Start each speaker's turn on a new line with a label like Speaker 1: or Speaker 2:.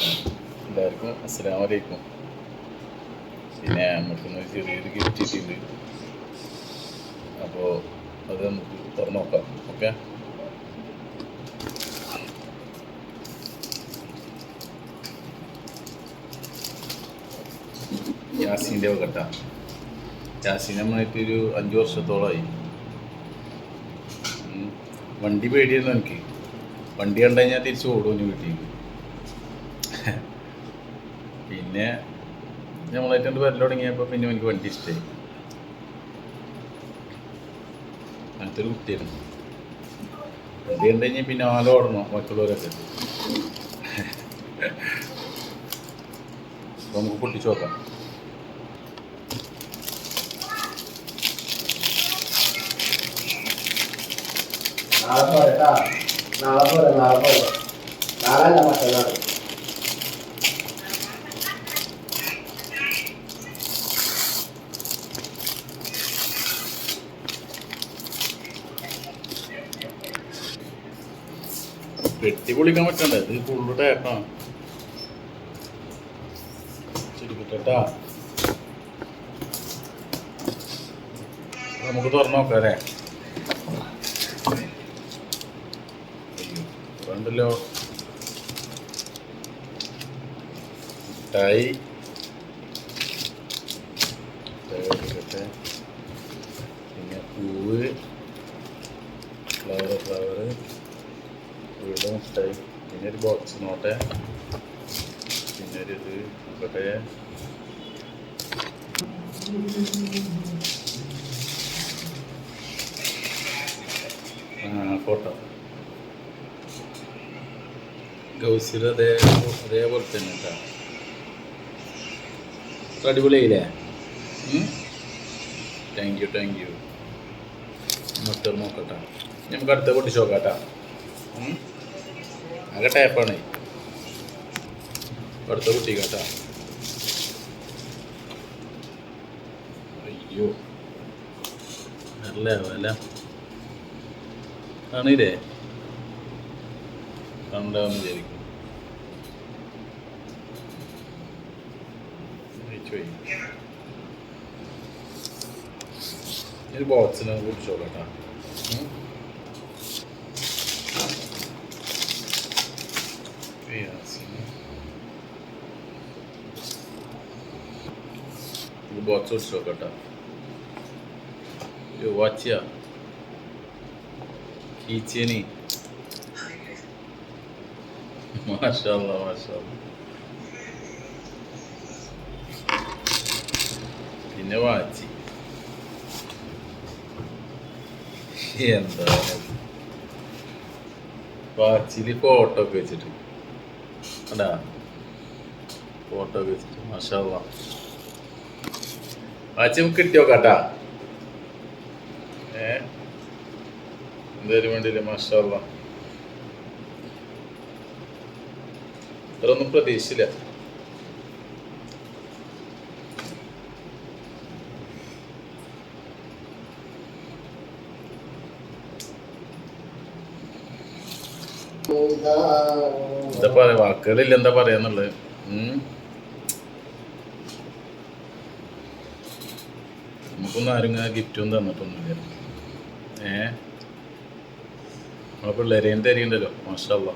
Speaker 1: എല്ലാവർക്കും അസ്സലാമു അലൈക്കും. പിന്നെ നമുക്കൊന്ന് ചെറിയൊരു ഗിഫ്റ്റ് കിട്ടിയിട്ടുണ്ട്. അപ്പോൾ അത് നമുക്ക് തുറന്നു നോക്കാം. ഓക്കെ, യാസീൻ്റെ വകട്ട. യാസീൻ നമ്മളായിട്ട് ഒരു 5 വർഷത്തോളമായി. വണ്ടി പേടിയായിരുന്നു എനിക്ക്. വണ്ടി കണ്ടു കഴിഞ്ഞാൽ തിരിച്ച് ഓടും വീട്ടിലേക്ക്. പിന്നെ നമ്മളായിട്ട് വരൽ തുടങ്ങിയപ്പോൾ പിന്നെ എനിക്ക് വണ്ടി ഇഷ്ടമായി. അങ്ങനത്തെ ഒരു കുട്ടിയായിരുന്നു. വണ്ടി കണ്ടു കഴിഞ്ഞാൽ പിന്നെ ആലോ ഓടണം മറ്റുള്ളവരൊക്കെ. അപ്പോൾ നമുക്ക് പൊട്ടിച്ചു നോക്കാം.
Speaker 2: നാളെ മറ്റന്നാൾ.
Speaker 1: പെട്ടി പൊളിക്കാൻ പറ്റണ്ടേ? ഇത് ഫുള്ള് ടേപ്പാണ്. ശരിക്കട്ടാ, നമുക്ക് തുറന്നു നോക്കാം അല്ലേ? ഉണ്ടല്ലോ മിഠായി. എടുക്കട്ടെ. പിന്നെ പൂവ്, ഫ്ലവർ വീട് മിഠായി. പിന്നെ ഒരു ബോക്സ് നോട്ടെ. പിന്നെ ഒരു ഇത് നോക്കട്ടെ. ഫോട്ടോ ഗൗസിൽ അതേപോലെ തന്നെ കേട്ടോ. അടിപൊളിയായില്ലേ? Thank you. മൊത്തം നോക്കട്ടെ. നമുക്ക് അടുത്ത പൊട്ടിച്ച് നോക്കാം കേട്ടോ. ആകെ ടേപ്പാണ്. അടുത്ത കുട്ടി കേട്ടോ. അയ്യോ, നല്ല വില ആണില്ലേ? കണ്ടാന്ന് വിചാരിക്കും. ഒരു ബോക്സിനെ കുറിച്ച് നോക്കട്ടാ. ബോക്സ് കുറിച്ച് നോക്കട്ടാ. വാച്ചിയാ കീച്ചേനി. മാഷാഅല്ലാ. പിന്നെ വാച്ചി. എന്താ വാച്ചില് ഫോട്ടോ ഒക്കെ വെച്ചിട്ട് അടാ, ഫോട്ടോ ഒക്കെ വെച്ചിട്ട് മാഷാഅല്ലാ. വാച്ചി നമുക്ക് കിട്ടിയോക്കാട്ടാ. എന്തായാലും വേണ്ടിയില്ല. മാഷാഅല്ലാ, ഇത്രയൊന്നും പ്രതീക്ഷിച്ചില്ല. എന്താ പറയാ, വാക്കുകളില്ല എന്താ പറയാന്നുള്ളത്. നമുക്കൊന്നും ആരും ഗിഫ്റ്റൊന്നും തന്നിട്ടൊന്നുമില്ല. നമ്മളെ പിള്ളേരെയും തരികയുണ്ടല്ലോ. മാഷാഅല്ലാ.